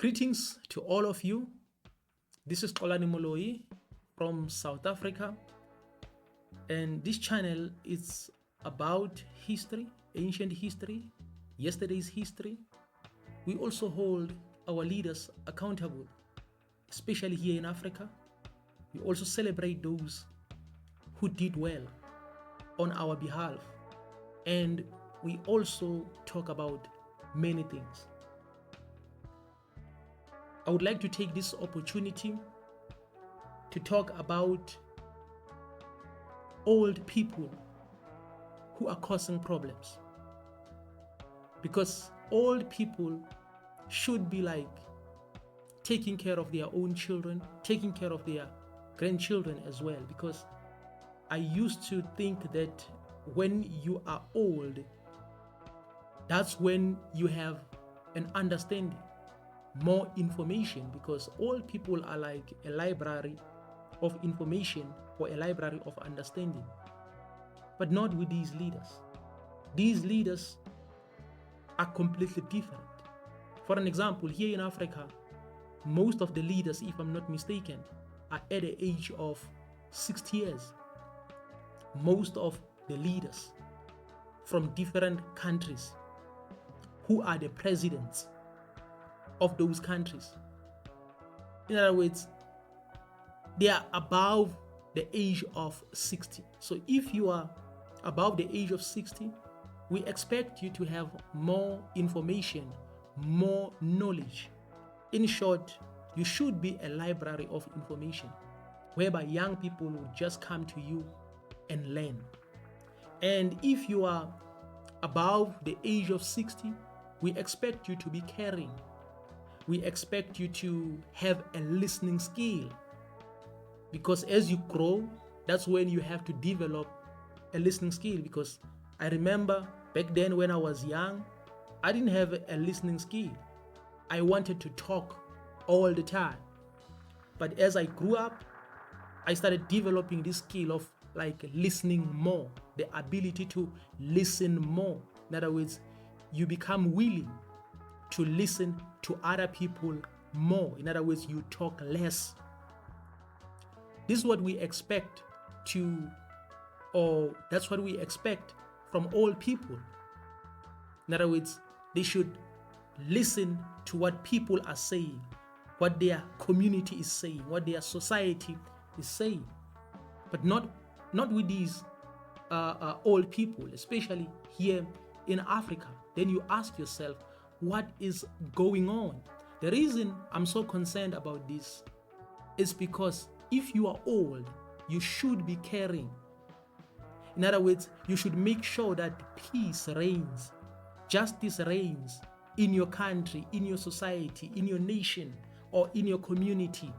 Greetings to all of you. This is Kolani Moloi from South Africa, and this channel is about history, ancient history, yesterday's history. We also hold our leaders accountable, especially here in Africa. We also celebrate those who did well on our behalf, and we also talk about many things. I would like to take this opportunity to talk about old people who are causing problems, because old people should be like taking care of their own children, taking care of their grandchildren as well, because I used to think that when you are old, that's when you have an understanding, more information, because all people are like a library of information or a library of understanding. But not with these leaders. These leaders are completely different. For an example, here in Africa, most of the leaders, if I'm not mistaken, are at the age of 60 years. Most of the leaders from different countries who are the presidents of those countries. In other words, they are above the age of 60. So if you are above the age of 60, we expect you to have more information, more knowledge. In short, you should be a library of information whereby young people will just come to you and learn. And if you are above the age of 60, we expect you to be caring. We expect you to have a listening skill, because as you grow, that's when you have to develop a listening skill. Because I remember back then when I was young, I didn't have a listening skill. I wanted to talk all the time. But as I grew up, I started developing this skill of like listening more, the ability to listen more. In other words, you become willing to listen to other people more. In other words, you talk less. This is what we expect that's what we expect from old people. In other words, they should listen to what people are saying, what their community is saying, what their society is saying, but not with these old people, especially here in Africa. Then you ask yourself, what is going on? The reason I'm so concerned about this is because if you are old, you should be caring. In other words, you should make sure that peace reigns, justice reigns in your country, in your society, in your nation, or in your community.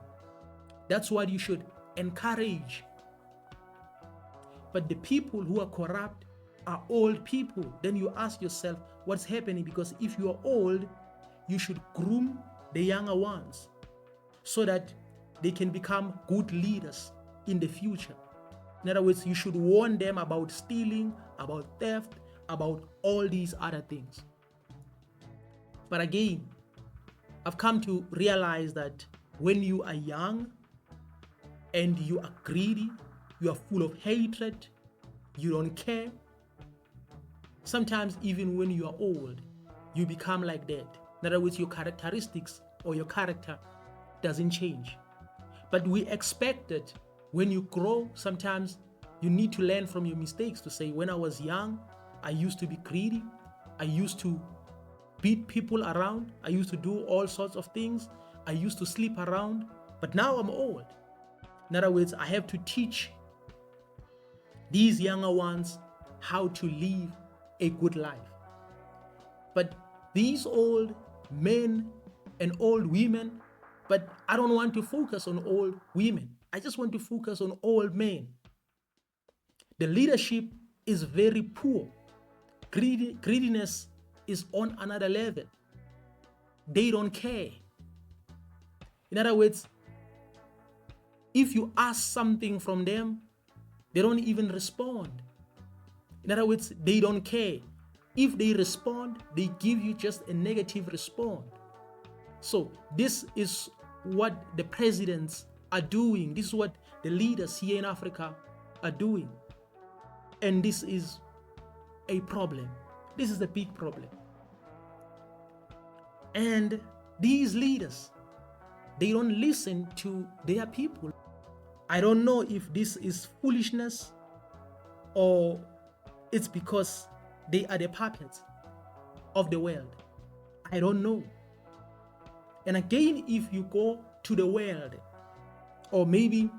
That's what you should encourage. But the people who are corrupt are old people. Then you ask yourself, what's happening? Because if you are old, you should groom the younger ones so that they can become good leaders in the future. In other words, you should warn them about stealing, about theft, about all these other things. But again, I've come to realize that when you are young and you are greedy, you are full of hatred, you don't care, sometimes even when you are old, you become like that. In other words, your characteristics or your character doesn't change. But we expect that when you grow, sometimes you need to learn from your mistakes, to say, when I was young, I used to be greedy, I used to beat people around, I used to do all sorts of things, I used to sleep around, but now I'm old. In other words, I have to teach these younger ones how to live a good life. But these old men and old women, but I don't want to focus on old women. I just want to focus on old men. The leadership is very poor. Greediness is on another level. They don't care. In other words, if you ask something from them, they don't even respond. In other words, they don't care. If they respond, they give you just a negative response. So this is what the presidents are doing. This is what the leaders here in Africa are doing. And this is a problem. This is a big problem. And these leaders, they don't listen to their people. I don't know if this is foolishness or it's because they are the puppets of the world. I don't know. And again, if you go to the world, or maybe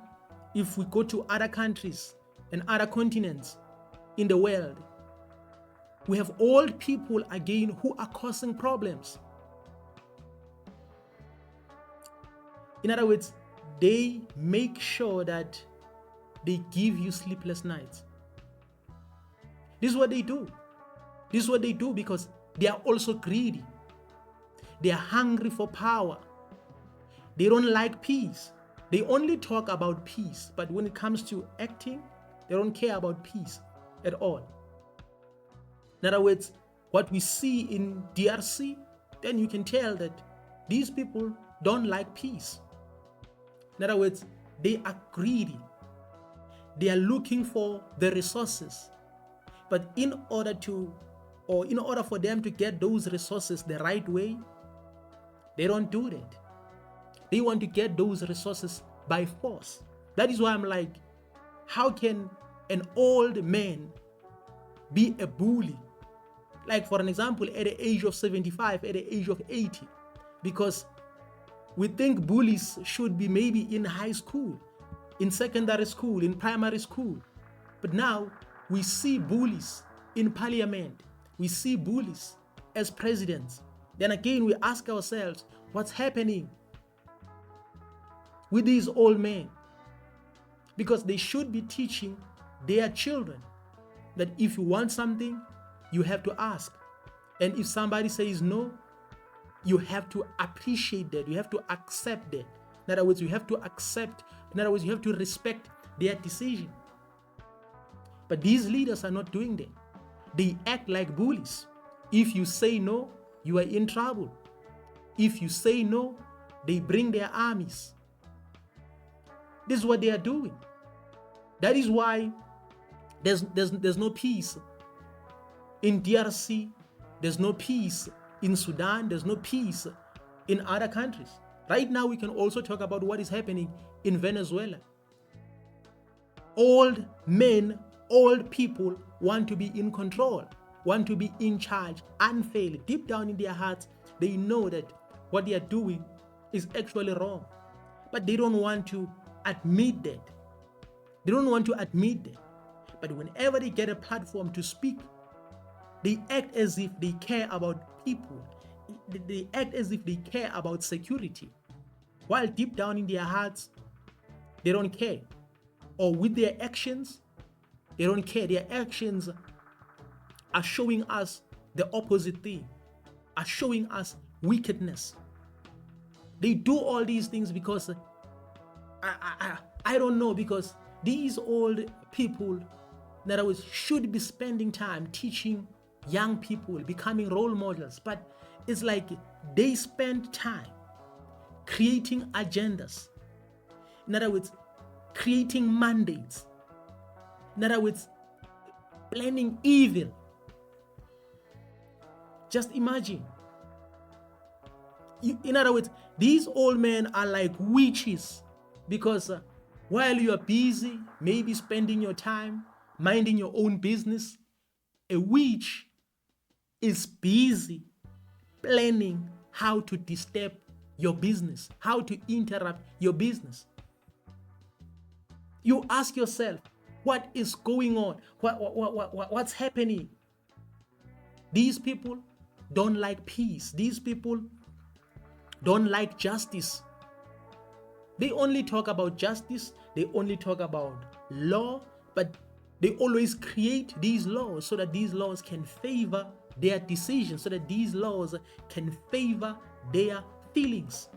if we go to other countries and other continents in the world, we have old people again who are causing problems. In other words, they make sure that they give you sleepless nights. This is what they do. This is what they do because they are also greedy. They are hungry for power. They don't like peace. They only talk about peace, but when it comes to acting, they don't care about peace at all. In other words, what we see in DRC, then you can tell that these people don't like peace. In other words, they are greedy. They are looking for the resources. But in order for them to get those resources the right way, they don't do that. They want to get those resources by force. That is why I'm like, how can an old man be a bully? Like, for an example, at the age of 75, at the age of 80, because we think bullies should be maybe in high school, in secondary school, in primary school. But now we see bullies in parliament. We see bullies as presidents. Then again, we ask ourselves, what's happening with these old men? Because they should be teaching their children that if you want something, you have to ask. And if somebody says no, you have to appreciate that. You have to accept that. In other words, you have to accept. In other words, you have to respect their decision. But these leaders are not doing that. They act like bullies. If you say no, you are in trouble. If you say no, they bring their armies. This is what they are doing. That is why there's no peace in DRC. There's no peace in Sudan. There's no peace in other countries. Right now, we can also talk about what is happening in Venezuela. Old men, old people want to be in control, want to be in charge unfairly. Deep down in their hearts, they know that what they are doing is actually wrong. But they don't want to admit that. They don't want to admit that. But whenever they get a platform to speak, they act as if they care about people. They act as if they care about security. While deep down in their hearts, they don't care. Or with their actions, they don't care. Their actions are showing us the opposite thing, are showing us wickedness. They do all these things because I don't know, because these old people, in other words, should be spending time teaching young people, becoming role models. But it's like they spend time creating agendas. In other words, creating mandates. In other words, planning evil. Just imagine. In other words, these old men are like witches, because while you are busy, maybe spending your time minding your own business, a witch is busy planning how to disturb your business, how to interrupt your business. You ask yourself, what is going on? What's happening? These people don't like peace. These people don't like justice. They only talk about justice. They only talk about law, but they always create these laws so that these laws can favor their decisions, so that these laws can favor their feelings.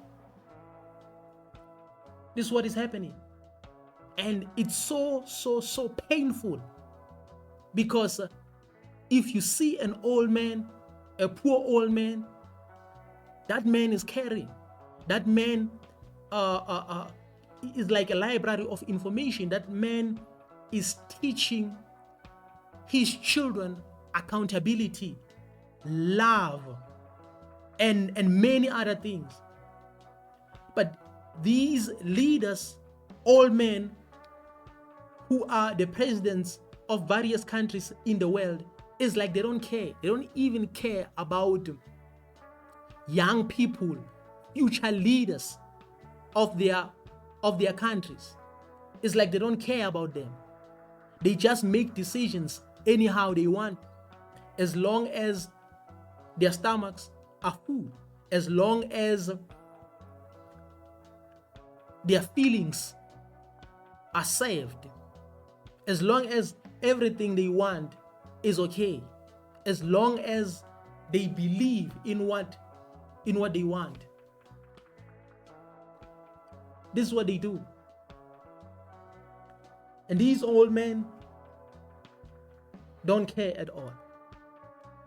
This is what is happening. And it's so painful, because if you see an old man, a poor old man, that man is caring. That man is like a library of information. That man is teaching his children accountability, love, and many other things. But these leaders, all men who are the presidents of various countries in the world, is like they don't care. They don't even care about young people, future leaders of their countries. It's like they don't care about them. They just make decisions anyhow they want, as long as their stomachs are full, as long as their feelings are saved, as long as everything they want is okay, as long as they believe in what they want. This is what they do. And these old men don't care at all.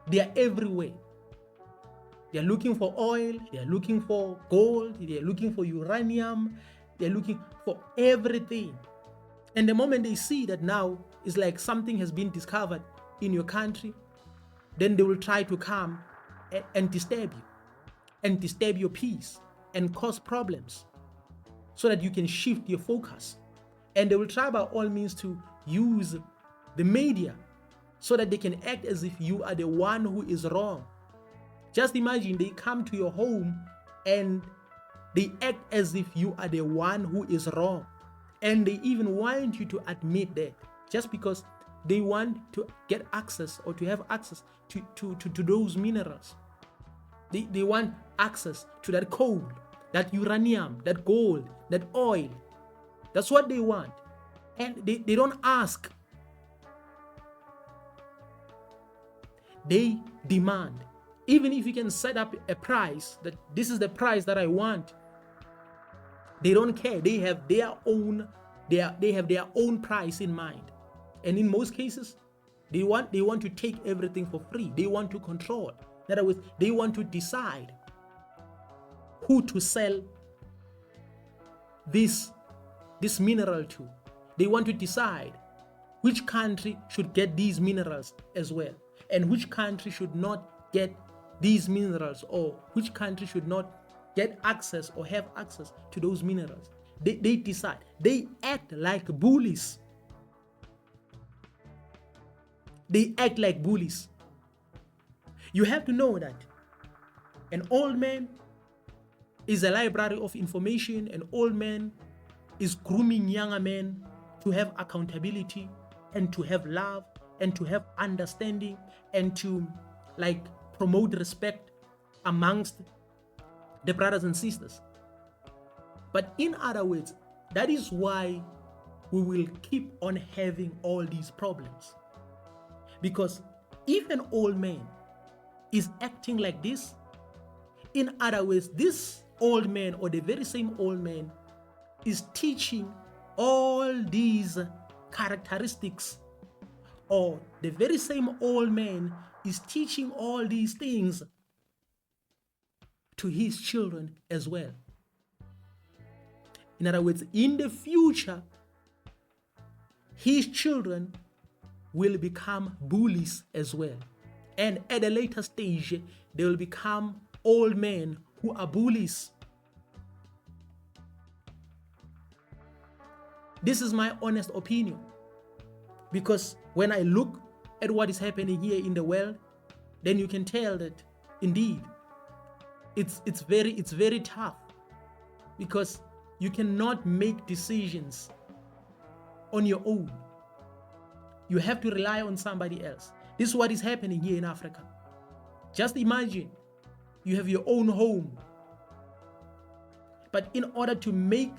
They are everywhere. They are looking for oil, they are looking for gold, they are looking for uranium, they are looking for everything. And the moment they see that now it's like something has been discovered in your country, then they will try to come and disturb you, and disturb your peace, and cause problems so that you can shift your focus. And they will try by all means to use the media so that they can act as if you are the one who is wrong. Just imagine they come to your home and they act as if you are the one who is wrong. And they even want you to admit that, just because they want to get access or to have access to those minerals. They want access to that coal, that uranium, that gold, that oil. That's what they want. And they don't ask. They demand. Even if you can set up a price, that this is the price that I want, they don't care. They have their own price in mind. And in most cases, they want to take everything for free. They want to control. In other words, they want to decide who to sell this mineral to. They want to decide which country should get these minerals as well, and which country should not get these minerals, or which country should not get access or have access to those minerals. They decide. They act like bullies. They act like bullies. You have to know that an old man is a library of information. An old man is grooming younger men to have accountability, and to have love, and to have understanding, and to promote respect amongst the brothers and sisters. But in other words, that is why we will keep on having all these problems. Because if an old man is acting like this, in other words, this old man, or the very same old man, is teaching all these characteristics, or the very same old man is teaching all these things to his children as well. In other words, in the future, his children will become bullies as well. And at a later stage, they will become old men who are bullies. This is my honest opinion. Because when I look at what is happening here in the world, then you can tell that indeed it's very tough, because you cannot make decisions on your own. You have to rely on somebody else. This is what is happening here in Africa. Just imagine you have your own home, but in order to make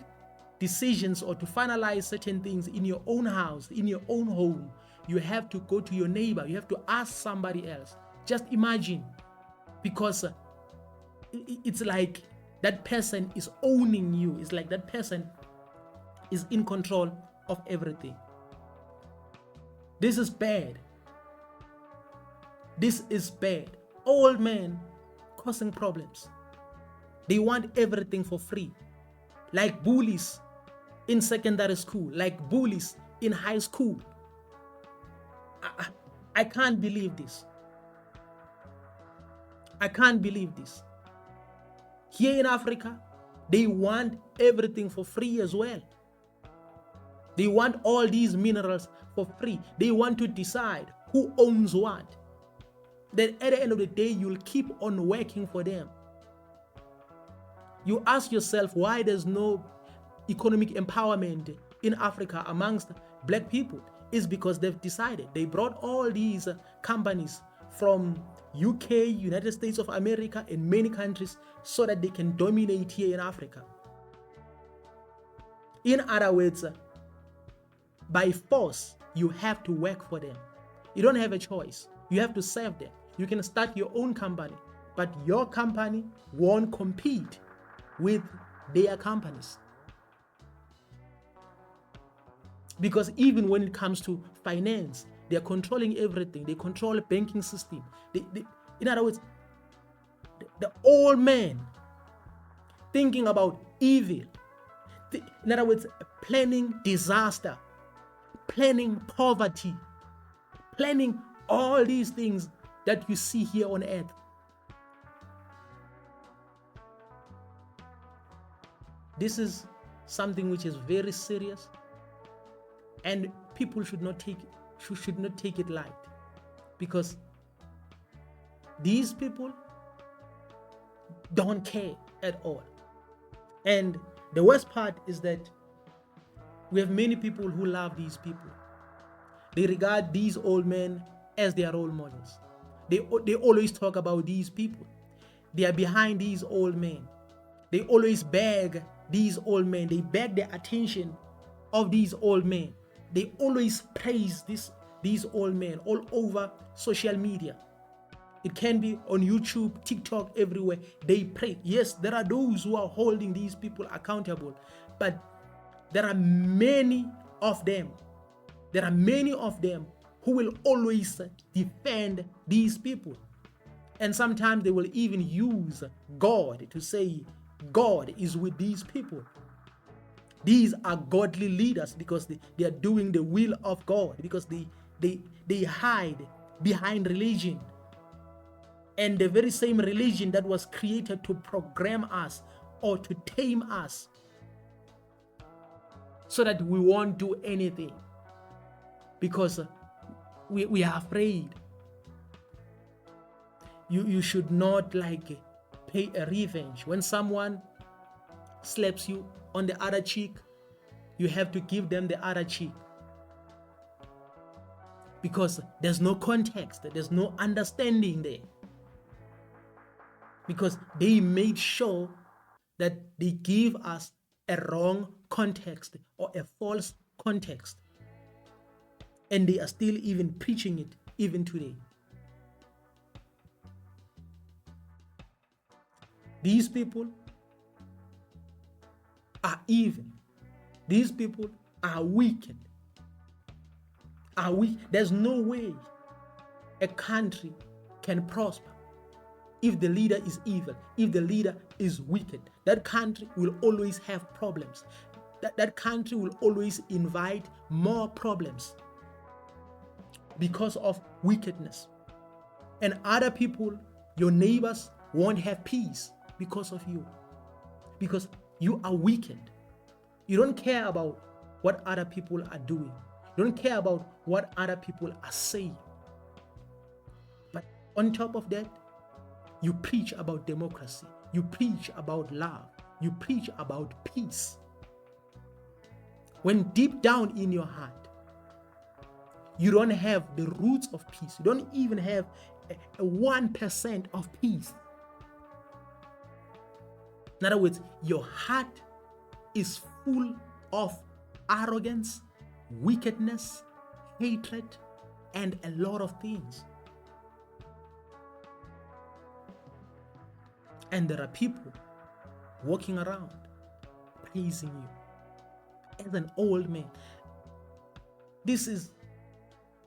decisions or to finalize certain things in your own house, in your own home, you have to go to your neighbor. You have to ask somebody else. Just imagine, because it's like that person is owning you. It's like that person is in control of everything. This is bad. This is bad. Old men causing problems. They want everything for free, like bullies in secondary school, like bullies in high school. I can't believe this. I can't believe this. Here in Africa, they want everything for free as well. They want all these minerals for free. They want to decide who owns what. Then at the end of the day, you'll keep on working for them. You ask yourself why there's no economic empowerment in Africa amongst black people. It's because they've decided. They brought all these companies from UK, United States of America, and many countries so that they can dominate here in Africa. In other words, by force, you have to work for them. You don't have a choice. You have to serve them. You can start your own company, but your company won't compete with their companies. Because even when it comes to finance, they're controlling everything. They control the banking system. In other words, the old man thinking about evil. In other words, planning disaster, planning poverty, planning all these things that you see here on earth. This is something which is very serious, and people should not take it light, because these people don't care at all. And the worst part is that we have many people who love these people. They regard these old men as their role models. They always talk about these people. They are behind these old men. They always beg these old men. They beg the attention of these old men. They always praise these old men all over social media. It can be on YouTube, TikTok, everywhere. They pray. Yes, there are those who are holding these people accountable, but there are many of them. There are many of them who will always defend these people. And sometimes they will even use God to say God is with these people. These are godly leaders because they are doing the will of God, because they hide behind religion. And the very same religion that was created to program us or to tame us so that we won't do anything because we are afraid. You should not pay a revenge. When someone slaps you on the other cheek, you have to give them the other cheek, because there's no context, there's no understanding there, because they made sure that they give us a wrong context or a false context, and they are still even preaching it even today. These people are evil. These people are wicked. There's no way a country can prosper if the leader is evil, if the leader is wicked. That country will always have problems. That country will always invite more problems because of wickedness. And other people, your neighbors, won't have peace because of you, because you are wicked. You don't care about what other people are doing. You don't care about what other people are saying. But on top of that, you preach about democracy. You preach about love. You preach about peace. When deep down in your heart, you don't have the roots of peace. You don't even have a 1% of peace. In other words, your heart is full of arrogance, wickedness, hatred, and a lot of things. And there are people walking around praising you as an old man. This is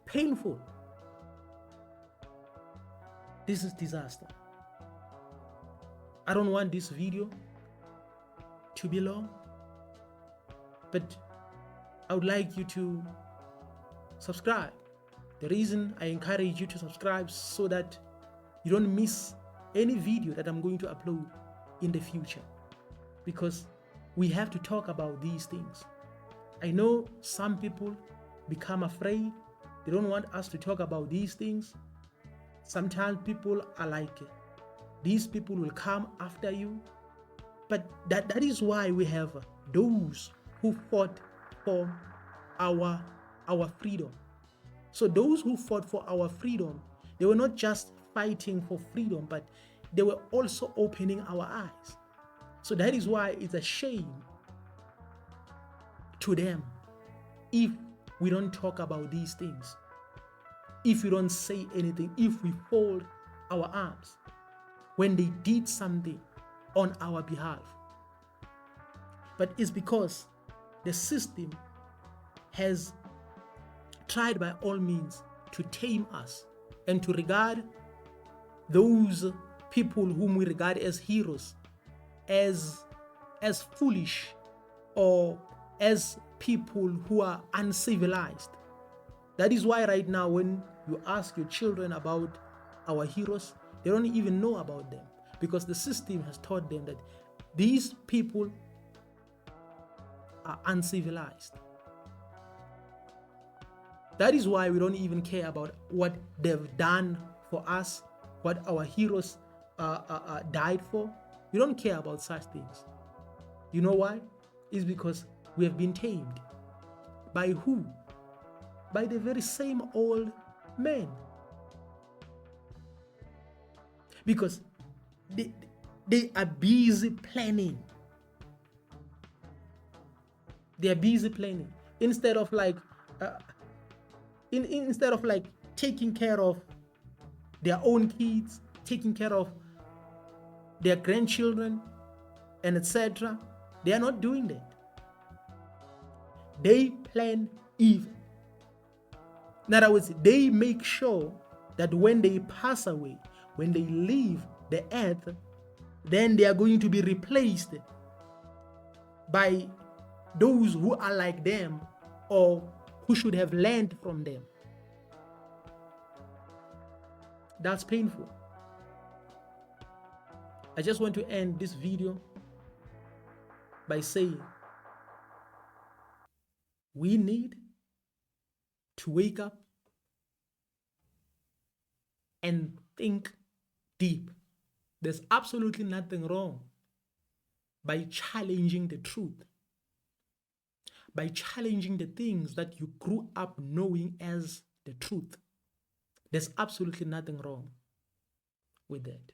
painful. This is disaster. I don't want this video to be long, but I would like you to subscribe. The reason I encourage you to subscribe so that you don't miss any video that I'm going to upload in the future, because we have to talk about these things. I know some people become afraid. They don't want us to talk about these things. Sometimes people are like, these people will come after you. But that is why we have those who fought for our freedom. So those who fought for our freedom, they were not just fighting for freedom, but they were also opening our eyes. So that is why it's a shame to them if we don't talk about these things, if we don't say anything, if we fold our arms when they did something on our behalf. But it's because the system has tried by all means to tame us and to regard those people whom we regard as heroes as foolish, or as people who are uncivilized. That is why right now when you ask your children about our heroes, they don't even know about them, because the system has taught them that these people are uncivilized. That is why we don't even care about what they've done for us, what our heroes died for. We don't care about such things. You know why? It's because we have been tamed. By who? By the very same old men. Because they are busy planning. They are busy planning. Instead of like taking care of their own kids, taking care of their grandchildren, and etc., they are not doing that. They plan evil. In other words, they make sure that when they pass away, when they leave the earth, then they are going to be replaced by those who are like them, or who should have learned from them. That's painful. I just want to end this video by saying we need to wake up and think deep. There's absolutely nothing wrong by challenging the truth, by challenging the things that you grew up knowing as the truth. There's absolutely nothing wrong with that.